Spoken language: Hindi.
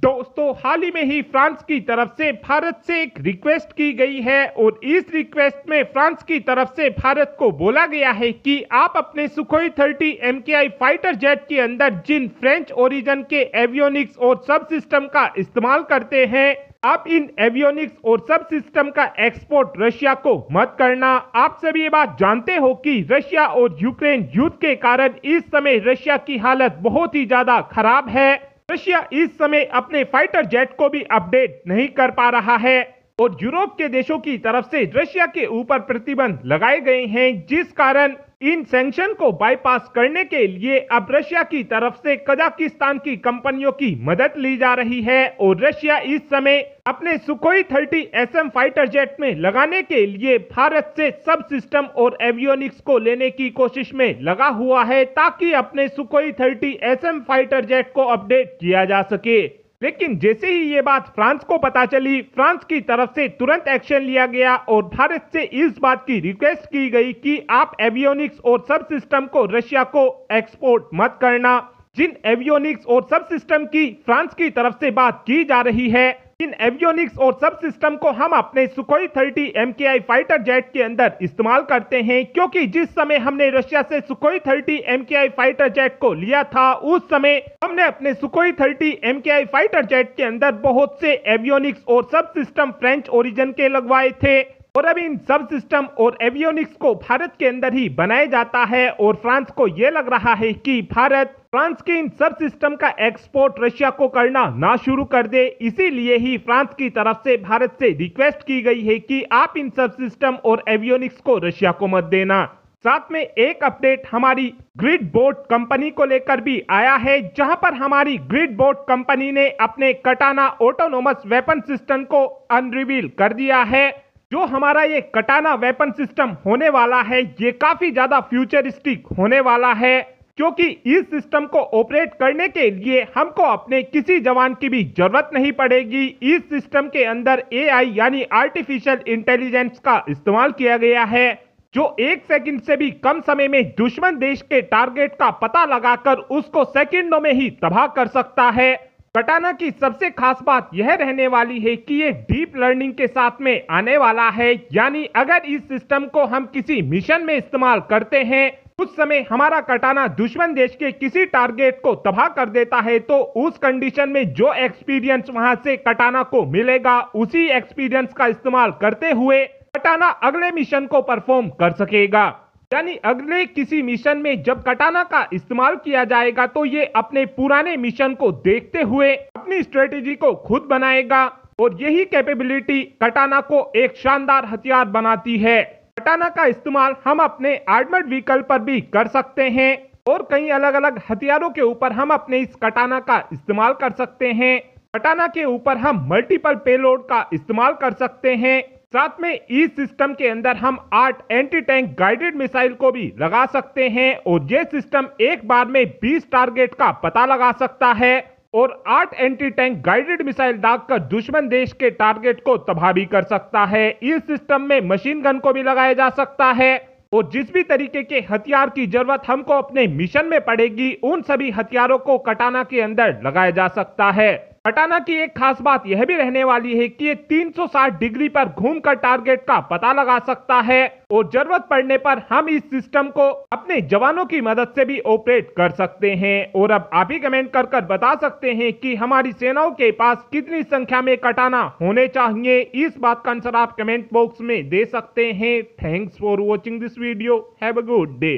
दोस्तों, हाल ही में ही फ्रांस की तरफ से भारत से एक रिक्वेस्ट की गई है और इस रिक्वेस्ट में फ्रांस की तरफ से भारत को बोला गया है कि आप अपने सुखोई 30 MKI फाइटर जेट के अंदर जिन फ्रेंच ओरिजिन के एवियोनिक्स और सब सिस्टम का इस्तेमाल करते हैं, आप इन एवियोनिक्स और सब सिस्टम का एक्सपोर्ट रशिया को मत करना। आप सभी ये बात जानते हो कि रशिया और यूक्रेन युद्ध के कारण इस समय रशिया की हालत बहुत ही ज्यादा खराब है। रशिया इस समय अपने फाइटर जेट को भी अपडेट नहीं कर पा रहा है और यूरोप के देशों की तरफ से रशिया के ऊपर प्रतिबंध लगाए गए हैं, जिस कारण इन सैंक्शन को बाईपास करने के लिए अब रशिया की तरफ से कजाकिस्तान की कंपनियों की मदद ली जा रही है और रशिया इस समय अपने सुखोई 30 SM फाइटर जेट में लगाने के लिए भारत से सब सिस्टम और एवियोनिक्स को लेने की कोशिश में लगा हुआ है, ताकि अपने सुखोई 30 SM फाइटर जेट को अपडेट किया जा सके। लेकिन जैसे ही ये बात फ्रांस को पता चली, फ्रांस की तरफ से तुरंत एक्शन लिया गया और भारत से इस बात की रिक्वेस्ट की गई कि आप एवियोनिक्स और सब सिस्टम को रशिया को एक्सपोर्ट मत करना। जिन एवियोनिक्स और सब सिस्टम की फ्रांस की तरफ से बात की जा रही है, इन एवियोनिक्स और सब सिस्टम को हम अपने सुखोई 30 MKI फाइटर जेट के अंदर इस्तेमाल करते हैं, क्योंकि जिस समय हमने रशिया से सुखोई 30 MKI फाइटर जेट को लिया था, उस समय हमने अपने सुखोई 30 MKI फाइटर जेट के अंदर बहुत से एवियोनिक्स और सब सिस्टम फ्रेंच ओरिजिन के लगवाए थे और अब इन सब सिस्टम और एवियोनिक्स को भारत के अंदर ही बनाया जाता है और फ्रांस को यह लग रहा है कि भारत फ्रांस के इन सब सिस्टम का एक्सपोर्ट रशिया को करना ना शुरू कर दे। इसीलिए ही फ्रांस की तरफ से भारत से रिक्वेस्ट की गई है कि आप इन सब सिस्टम और एवियोनिक्स को रशिया को मत देना। साथ में एक अपडेट हमारी ग्रिड बोट कंपनी को लेकर भी आया है, जहां पर हमारी ग्रिड बोट कंपनी ने अपने कटाना ऑटोनोमस वेपन सिस्टम को अनरिवील कर दिया है। जो हमारा ये कटाना वेपन सिस्टम होने वाला है, ये काफी ज्यादा फ्यूचरिस्टिक होने वाला है, क्योंकि इस सिस्टम को ऑपरेट करने के लिए हमको अपने किसी जवान की भी जरूरत नहीं पड़ेगी। इस सिस्टम के अंदर AI यानी आर्टिफिशियल इंटेलिजेंस का इस्तेमाल किया गया है, जो 1 सेकंड से भी कम समय में दुश्मन देश के टारगेट का पता लगाकर उसको सेकंडों में ही तबाह कर सकता है। कटाना की सबसे खास बात यह रहने वाली है कि ये डीप लर्निंग के साथ में आने वाला है, यानी अगर इस सिस्टम को हम किसी मिशन में इस्तेमाल करते हैं, उस समय हमारा कटाना दुश्मन देश के किसी टारगेट को तबाह कर देता है, तो उस कंडीशन में जो एक्सपीरियंस वहां से कटाना को मिलेगा, उसी एक्सपीरियंस का इस्तेमाल करते हुए कटाना अगले मिशन को परफॉर्म कर सकेगा। यानी अगले किसी मिशन में जब कटाना का इस्तेमाल किया जाएगा, तो ये अपने पुराने मिशन को देखते हुए अपनी स्ट्रेटेजी को खुद बनाएगा और यही कैपेबिलिटी कटाना को एक शानदार हथियार बनाती है। कटाना का इस्तेमाल हम अपने आर्मर्ड व्हीकल पर भी कर सकते हैं और कई अलग अलग हथियारों के ऊपर हम अपने इस कटाना का इस्तेमाल कर सकते हैं। कटाना के ऊपर हम मल्टीपल पेलोड का इस्तेमाल कर सकते हैं। साथ में इस सिस्टम के अंदर हम 8 एंटी टैंक गाइडेड मिसाइल को भी लगा सकते हैं और ये सिस्टम एक बार में 20 टारगेट का पता लगा सकता है और 8 एंटी टैंक गाइडेड मिसाइल दागकर दुश्मन देश के टारगेट को तबाह भी कर सकता है। इस सिस्टम में मशीन गन को भी लगाया जा सकता है और जिस भी तरीके के हथियार की जरूरत हमको अपने मिशन में पड़ेगी, उन सभी हथियारों को कटाना के अंदर लगाया जा सकता है। कटाना की एक खास बात यह भी रहने वाली है कि ये 360 डिग्री पर घूमकर टारगेट का पता लगा सकता है और जरूरत पड़ने पर हम इस सिस्टम को अपने जवानों की मदद से भी ऑपरेट कर सकते हैं। और अब आप ही कमेंट कर कर बता सकते हैं कि हमारी सेनाओं के पास कितनी संख्या में कटाना होने चाहिए। इस बात का आंसर आप कमेंट बॉक्स में दे सकते हैं। Thanks for watching this video. Have a good day.